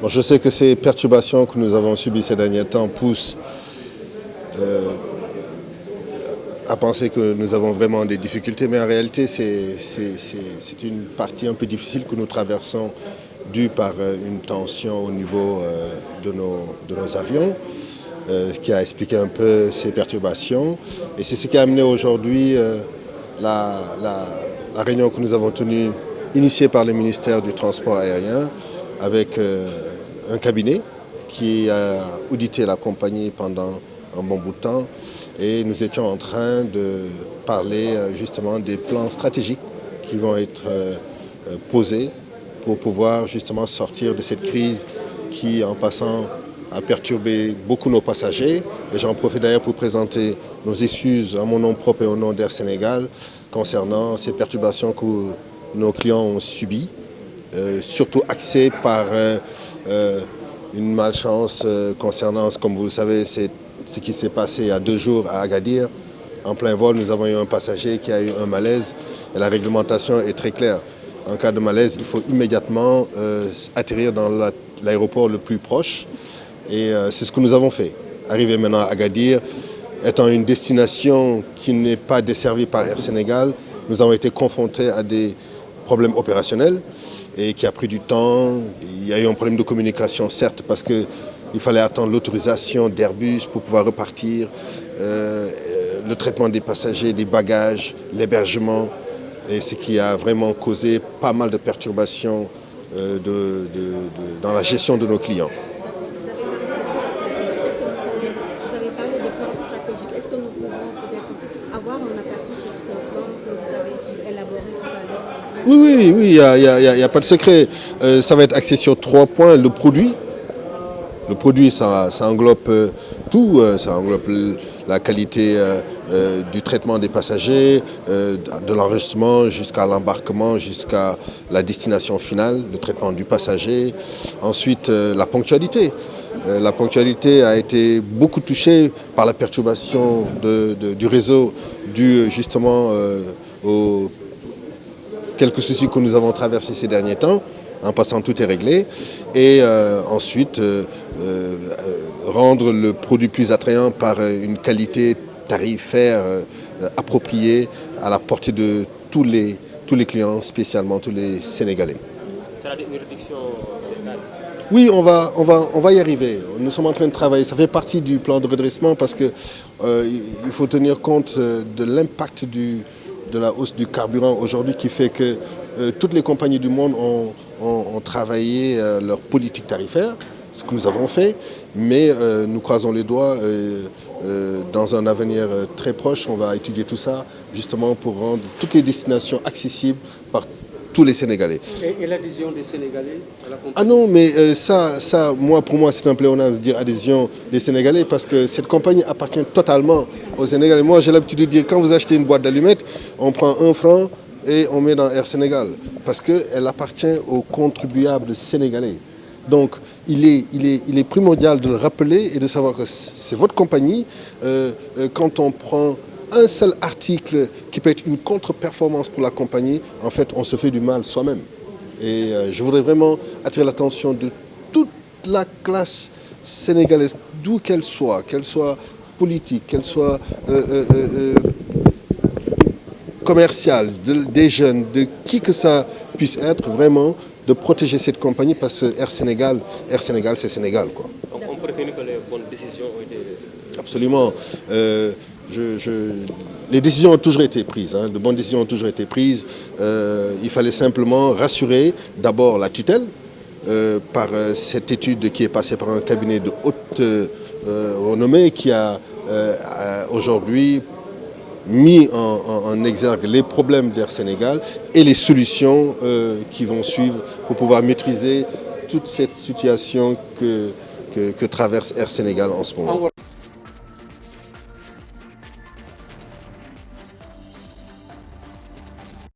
Bon, je sais que ces perturbations que nous avons subies ces derniers temps poussent à penser que nous avons vraiment des difficultés, mais en réalité c'est une partie un peu difficile que nous traversons due par une tension au niveau de nos avions, ce qui a expliqué un peu ces perturbations. Et c'est ce qui a amené aujourd'hui la réunion que nous avons tenue, initiée par le ministère du Transport aérien, avec un cabinet qui a audité la compagnie pendant un bon bout de temps. Et nous étions en train de parler justement des plans stratégiques qui vont être posés pour pouvoir justement sortir de cette crise qui, en passant, a perturbé beaucoup nos passagers. Et j'en profite d'ailleurs pour présenter nos excuses à mon nom propre et au nom d'Air Sénégal concernant ces perturbations que nos clients ont subies, surtout axées par une malchance concernant, comme vous le savez, c'est ce qui s'est passé il y a 2 jours à Agadir. En plein vol, nous avons eu un passager qui a eu un malaise et la réglementation est très claire. En cas de malaise, il faut immédiatement atterrir dans l'aéroport le plus proche et c'est ce que nous avons fait. Arrivé maintenant à Agadir, étant une destination qui n'est pas desservie par Air Sénégal, nous avons été confrontés à des problèmes opérationnels et qui a pris du temps. Il y a eu un problème de communication, certes, parce qu'il fallait attendre l'autorisation d'Airbus pour pouvoir repartir, le traitement des passagers, des bagages, l'hébergement, et ce qui a vraiment causé pas mal de perturbations dans la gestion de nos clients. Vous avez parlé de plan stratégique. Est-ce que nous pouvons peut-être avoir un aperçu sur ce plan que vous avez élaboré tout à l'heure? Oui, il n'y a pas de secret. Ça va être axé sur 3 points. Le produit, ça englobe tout. Ça englobe la qualité du traitement des passagers, de l'enregistrement jusqu'à l'embarquement, jusqu'à la destination finale, le traitement du passager. Ensuite, la ponctualité. La ponctualité a été beaucoup touchée par la perturbation du réseau dû justement aux quelques soucis que nous avons traversés ces derniers temps. En passant, tout est réglé. Et ensuite, rendre le produit plus attrayant par une qualité tarifaire appropriée à la portée de tous les clients, spécialement tous les Sénégalais. Ça une réduction des tarifs? Oui, on va y arriver. Nous sommes en train de travailler. Ça fait partie du plan de redressement parce qu'il faut tenir compte de l'impact de la hausse du carburant aujourd'hui qui fait que toutes les compagnies du monde ont travaillé leur politique tarifaire, ce que nous avons fait, mais nous croisons les doigts. Dans un avenir très proche, on va étudier tout ça justement pour rendre toutes les destinations accessibles par tous les Sénégalais. Et l'adhésion des Sénégalais à la compagnie? Ah non, mais pour moi, c'est un pléonasme de dire adhésion des Sénégalais parce que cette compagnie appartient totalement aux Sénégalais. Moi, j'ai l'habitude de dire, quand vous achetez une boîte d'allumettes, on prend 1 franc et on met dans Air Sénégal parce qu'elle appartient aux contribuables sénégalais. Donc, il est primordial de le rappeler et de savoir que c'est votre compagnie. Quand on prend un seul article qui peut être une contre-performance pour la compagnie, en fait, on se fait du mal soi-même. Et je voudrais vraiment attirer l'attention de toute la classe sénégalaise, d'où qu'elle soit politique, qu'elle soit commerciale, des jeunes, de qui que ça puisse être, vraiment de protéger cette compagnie parce que Air Sénégal, c'est Sénégal, quoi. Donc on peut retenir que les bonnes décisions ont été... Absolument. Les décisions ont toujours été prises, de bonnes décisions ont toujours été prises. Il fallait simplement rassurer d'abord la tutelle par cette étude qui est passée par un cabinet de haute renommée qui a aujourd'hui mis en exergue les problèmes d'Air Sénégal et les solutions qui vont suivre pour pouvoir maîtriser toute cette situation que traverse Air Sénégal en ce moment.